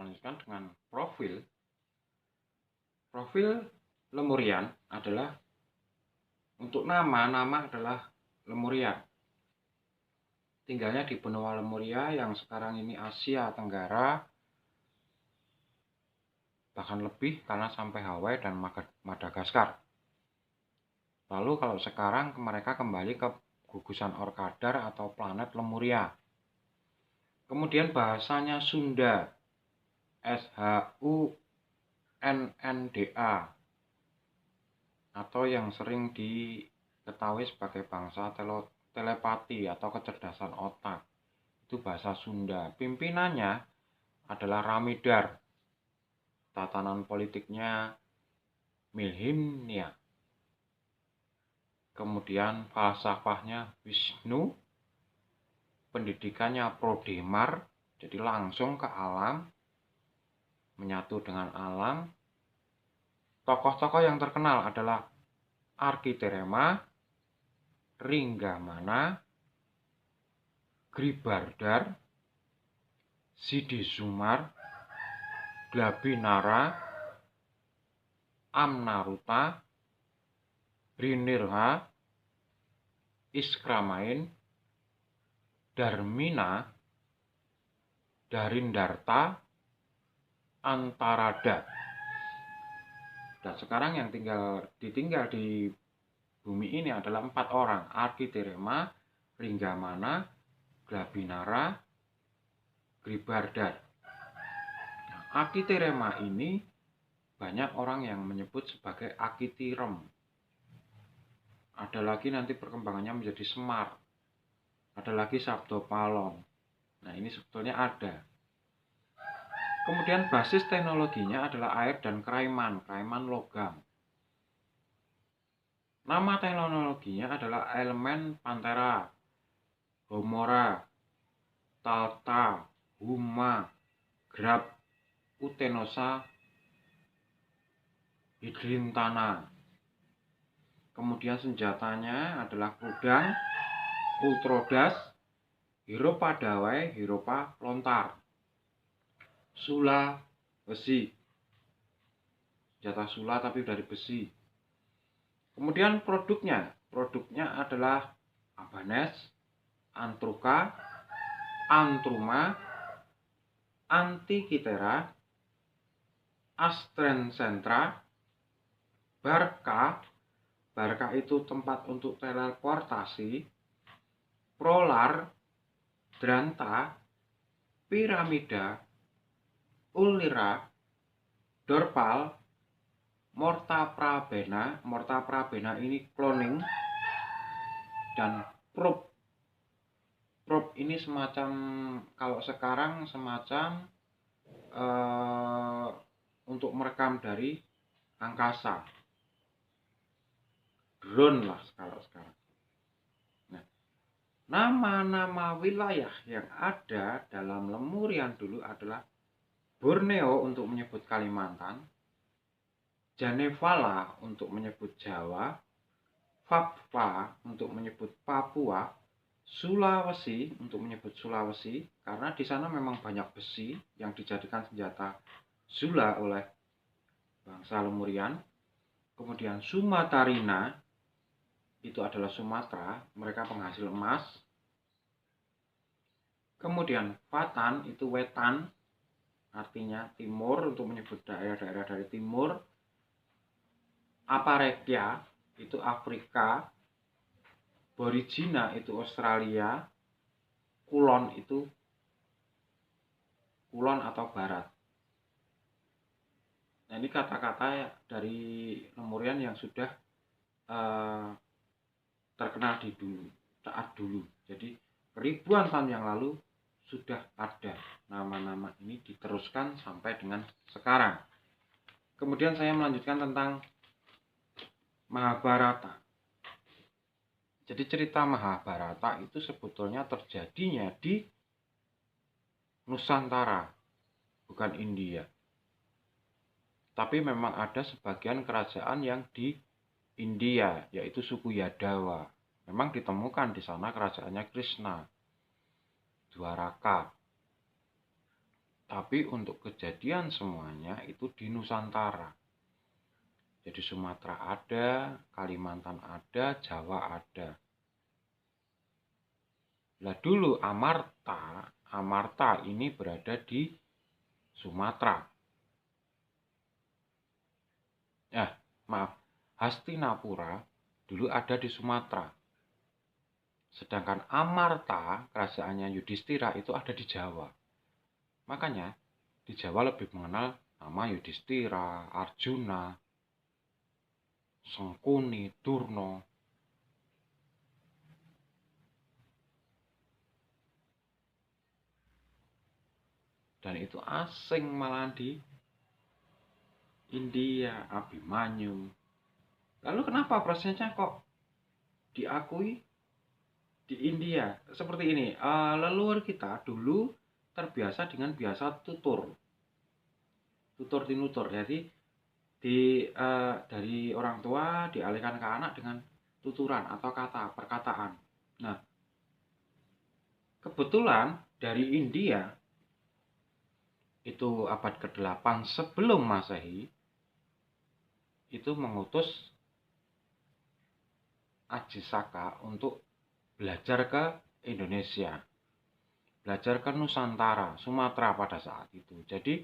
lanjutkan dengan profil. Profil Lemurian adalah untuk nama adalah Lemuria. Tinggalnya di benua Lemuria yang sekarang ini Asia Tenggara, bahkan lebih karena sampai Hawaii dan Madagaskar. Lalu kalau sekarang mereka kembali ke gugusan Orkadar atau planet Lemuria. Kemudian bahasanya Sunda, SHUNNDA, atau yang sering diketahui sebagai bangsa telepati atau kecerdasan otak. Itu bahasa Sunda. Pimpinannya adalah Ramidar. Tatanan politiknya Milhimnia. Kemudian falsafahnya Wisnu. Pendidikannya Prodemar, jadi langsung ke alam, menyatu dengan alam. Tokoh-tokoh yang terkenal adalah Arkiterema, Ringgamana, Gribardar, Siddhisumar, Glabinara, Amnaruta, Rinirha, Iskramain, Darmina, Darindarta, Antarada. Dan sekarang yang ditinggal di bumi ini adalah 4 orang, Arkiterema, Ringgamana, Glabinara, Gribardar. Nah, Arkiterema ini banyak orang yang menyebut sebagai Akitirem. Ada lagi nanti perkembangannya menjadi Semar. Ada lagi Sabdopalon. Nah, ini sebetulnya ada. Kemudian basis teknologinya adalah air dan kraiman logam. Nama teknologinya adalah elemen Pantera, Homora, Talta, Huma, Grab, Utenosa, Hidrintana. Kemudian senjatanya adalah Kudang, Ultrodas, Hiropa Dawai, Hiropa Lontar, Sula, besi. Senjata Sula tapi dari besi. Kemudian produknya adalah Abanes, Antruka, Antruma, Antikitera, Astrensentra, Barca itu tempat untuk teleportasi, Prolar, Dranta, Piramida, Ulira, Dorpal, Morta Prabena ini cloning, dan Probe. Probe ini semacam, kalau sekarang semacam untuk merekam dari angkasa, drone lah kalau sekarang. Nah, nama-nama wilayah yang ada dalam Lemurian dulu adalah Borneo untuk menyebut Kalimantan, Janevala untuk menyebut Jawa, Papua untuk menyebut Papua, Sulawesi untuk menyebut Sulawesi, karena di sana memang banyak besi yang dijadikan senjata Sula oleh bangsa Lemurian. Kemudian Sumatarina itu adalah Sumatera, mereka penghasil emas. Kemudian Fatan itu wetan, artinya timur untuk menyebut daerah-daerah dari timur. Aparekia itu Afrika, Borigina itu Australia, Kulon itu Kulon atau Barat. Nah, ini kata-kata dari Lemurian yang sudah terkenal saat dulu. Jadi ribuan tahun yang lalu sudah ada nama-nama ini, diteruskan sampai dengan sekarang. Kemudian saya melanjutkan tentang Mahabharata. Jadi cerita Mahabharata itu sebetulnya terjadinya di Nusantara, bukan India. Tapi memang ada sebagian kerajaan yang di India, yaitu suku Yadawa. Memang ditemukan di sana kerajaannya Krishna, Dwaraka. Tapi untuk kejadian semuanya itu di Nusantara. Jadi Sumatera ada, Kalimantan ada, Jawa ada. Lah dulu Amarta ini berada di Sumatera. Maaf, Hastinapura dulu ada di Sumatera. Sedangkan Amarta, kerajaannya Yudhistira itu ada di Jawa. Makanya di Jawa lebih mengenal nama Yudhistira, Arjuna, Sangkuni, Durna. Dan itu asing malah di India, Abimanyu. Lalu kenapa prosesnya kok diakui di India? Seperti ini, leluhur kita dulu terbiasa dengan biasa tutur tinutur. Jadi dari orang tua dialihkan ke anak dengan tuturan atau perkataan. Nah, kebetulan dari India itu abad ke-8 sebelum Masehi itu mengutus Aji Saka untuk belajar ke Indonesia, belajar ke Nusantara, Sumatera pada saat itu. Jadi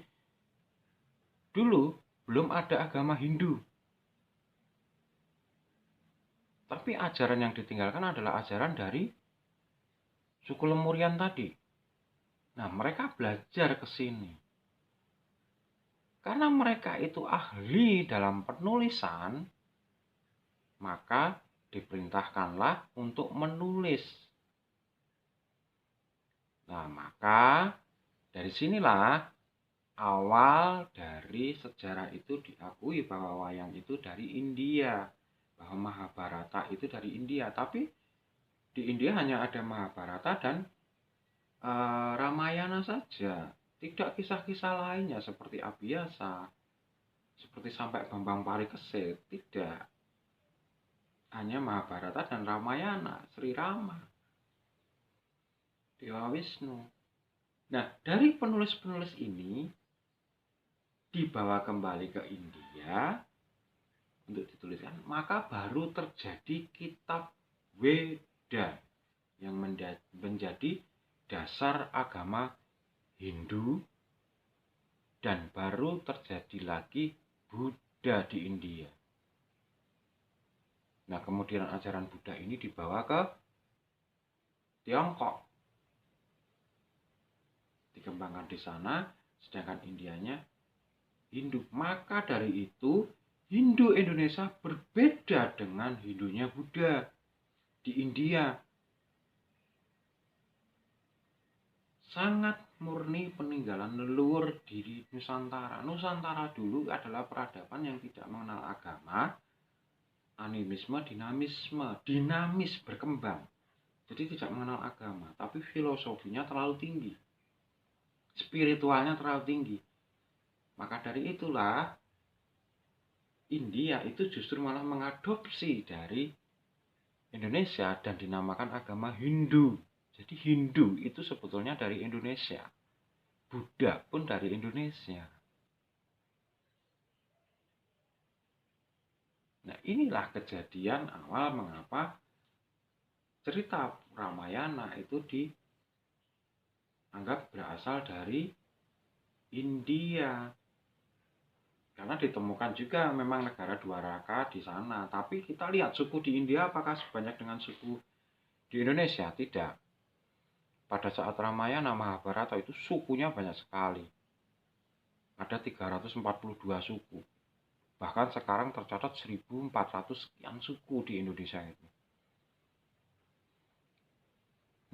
dulu belum ada agama Hindu, tapi ajaran yang ditinggalkan adalah ajaran dari suku Lemurian tadi. Nah, mereka belajar ke sini karena mereka itu ahli dalam penulisan, maka diperintahkanlah untuk menulis. Nah, maka dari sinilah awal dari sejarah itu diakui bahwa wayang itu dari India, bahwa Mahabharata itu dari India. Tapi di India hanya ada Mahabharata dan Ramayana saja, tidak kisah-kisah lainnya seperti Abhiyasa, seperti sampai Bambang Parikesit, tidak. Hanya Mahabharata dan Ramayana, Sri Rama, Dewa Wisnu. Nah, dari penulis-penulis ini dibawa kembali ke India untuk dituliskan, maka baru terjadi kitab Weda yang menjadi dasar agama Hindu, dan baru terjadi lagi Buddha di India. Nah, kemudian ajaran Buddha ini dibawa ke Tiongkok, dikembangkan di sana, sedangkan Indianya Hindu. Maka dari itu Hindu Indonesia berbeda dengan Hindunya Buddha di India. Sangat murni peninggalan leluhur diri Nusantara. Nusantara dulu adalah peradaban yang tidak mengenal agama, animisme, dinamisme, dinamis berkembang. Jadi tidak mengenal agama, tapi filosofinya terlalu tinggi, spiritualnya terlalu tinggi. Maka dari itulah India itu justru malah mengadopsi dari Indonesia dan dinamakan agama Hindu. Jadi Hindu itu sebetulnya dari Indonesia. Buddha pun dari Indonesia. Nah, inilah kejadian awal mengapa cerita Ramayana itu dianggap berasal dari India. Karena ditemukan juga memang negara Dwaraka di sana. Tapi kita lihat suku di India apakah sebanyak dengan suku di Indonesia? Tidak. Pada saat Ramayana Mahabharata itu sukunya banyak sekali. Ada 342 suku. Bahkan sekarang tercatat 1400 sekian suku di Indonesia itu.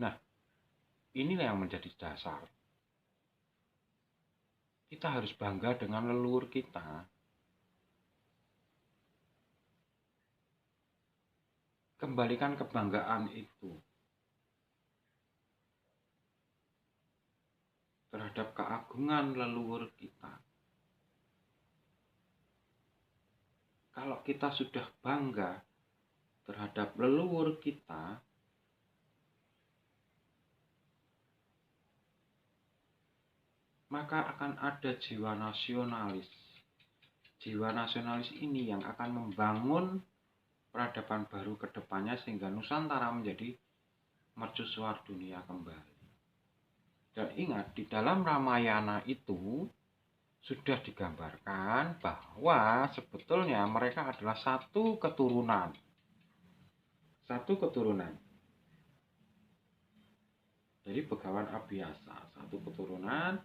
Nah, inilah yang menjadi dasar. Kita harus bangga dengan leluhur kita. Kembalikan kebanggaan itu terhadap keagungan leluhur kita. Kalau kita sudah bangga terhadap leluhur kita, maka akan ada jiwa nasionalis. Jiwa nasionalis ini yang akan membangun peradaban baru ke depannya sehingga Nusantara menjadi mercusuar dunia kembali. Dan ingat, di dalam Ramayana itu sudah digambarkan bahwa sebetulnya mereka adalah satu keturunan. Satu keturunan. Jadi Begawan Abhyasa, satu keturunan,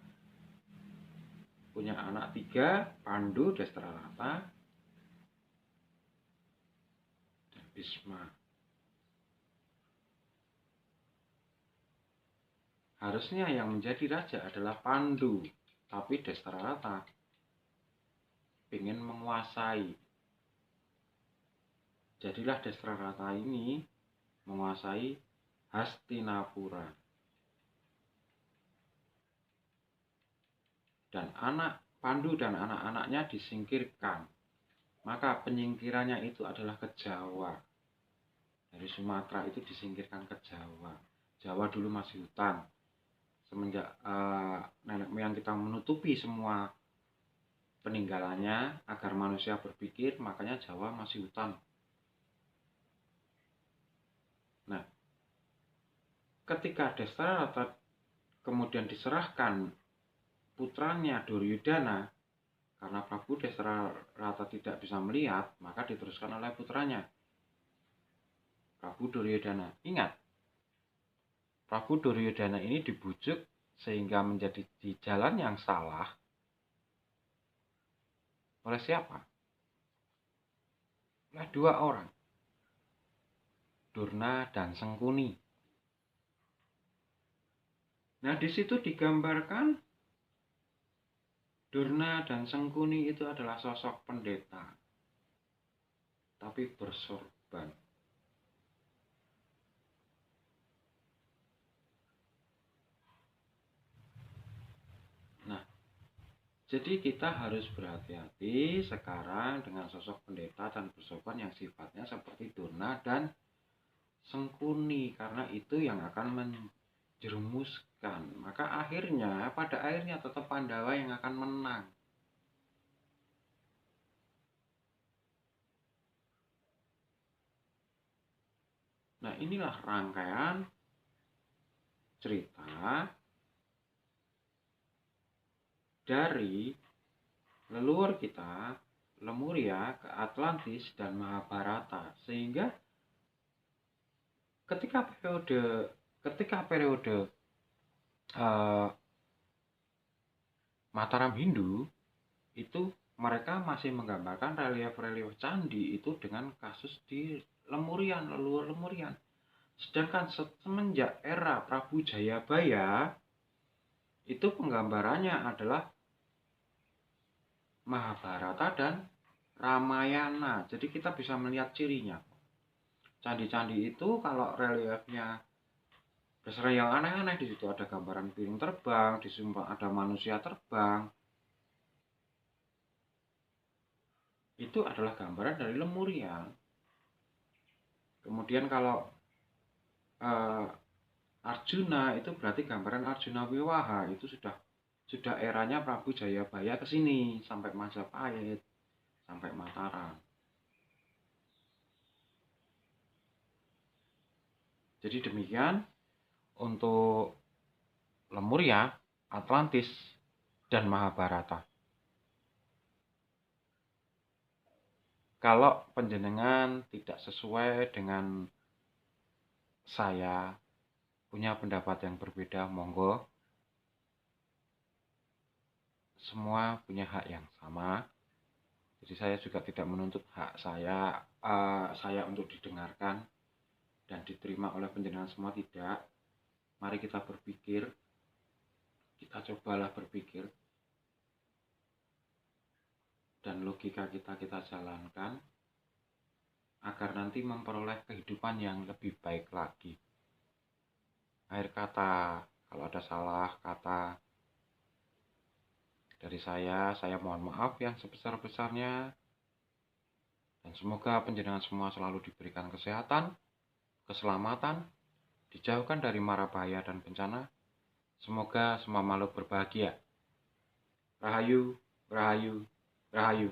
punya anak 3, Pandu, Destrarata, dan Bhisma. Harusnya yang menjadi raja adalah Pandu, tapi Destrarata ingin menguasai. Jadilah Destrarata ini menguasai Hastinapura. Dan anak Pandu dan anak-anaknya disingkirkan. Maka penyingkirannya itu adalah ke Jawa. Dari Sumatera itu disingkirkan ke Jawa. Jawa dulu masih hutan. Semenjak nenek moyang kita menutupi semua peninggalannya agar manusia berpikir, makanya Jawa masih hutan. Nah, ketika Destrarata kemudian diserahkan putranya Duryudana, karena Prabu Destrarata tidak bisa melihat, maka diteruskan oleh putranya Prabu Duryudana. Ingat, Prabu Duryudana ini dibujuk sehingga menjadi di jalan yang salah oleh siapa? Oleh 2 orang, Durna dan Sengkuni. Nah, di situ digambarkan Durna dan Sengkuni itu adalah sosok pendeta, tapi bersorban. Nah, jadi kita harus berhati-hati sekarang dengan sosok pendeta dan bersorban yang sifatnya seperti Durna dan Sengkuni, karena itu yang akan menjerumuskan. Maka pada akhirnya tetap Pandawa yang akan menang. Nah, inilah rangkaian cerita dari leluhur kita, Lemuria, ke Atlantis dan Mahabharata, sehingga ketika periode Mataram Hindu itu mereka masih menggambarkan relief-relief candi itu dengan kasus di Lemurian, leluhur Lemurian. Sedangkan semenjak era Prabu Jayabaya itu penggambarannya adalah Mahabharata dan Ramayana. Jadi kita bisa melihat cirinya. Candi-candi itu kalau reliefnya dasarnya yang aneh-aneh, di situ ada gambaran piring terbang, di situ ada manusia terbang. Itu adalah gambaran dari Lemuria. Kemudian kalau Arjuna itu berarti gambaran Arjuna Wiwaha, itu sudah eranya Prabu Jayabaya ke sini sampai Majapahit, sampai Mataram. Jadi demikian untuk Lemuria, Atlantis, dan Mahabharata. Kalau panjenengan tidak sesuai dengan saya, punya pendapat yang berbeda, monggo. Semua punya hak yang sama. Jadi saya juga tidak menuntut hak saya untuk didengarkan dan diterima oleh panjenengan semua, tidak. Mari kita berpikir, kita cobalah berpikir, dan logika kita jalankan agar nanti memperoleh kehidupan yang lebih baik lagi. Akhir kata, kalau ada salah kata dari saya mohon maaf yang sebesar-besarnya, dan semoga panjenengan semua selalu diberikan kesehatan, keselamatan, dijauhkan dari mara bahaya dan bencana. Semoga semua makhluk berbahagia. Rahayu, rahayu, rahayu.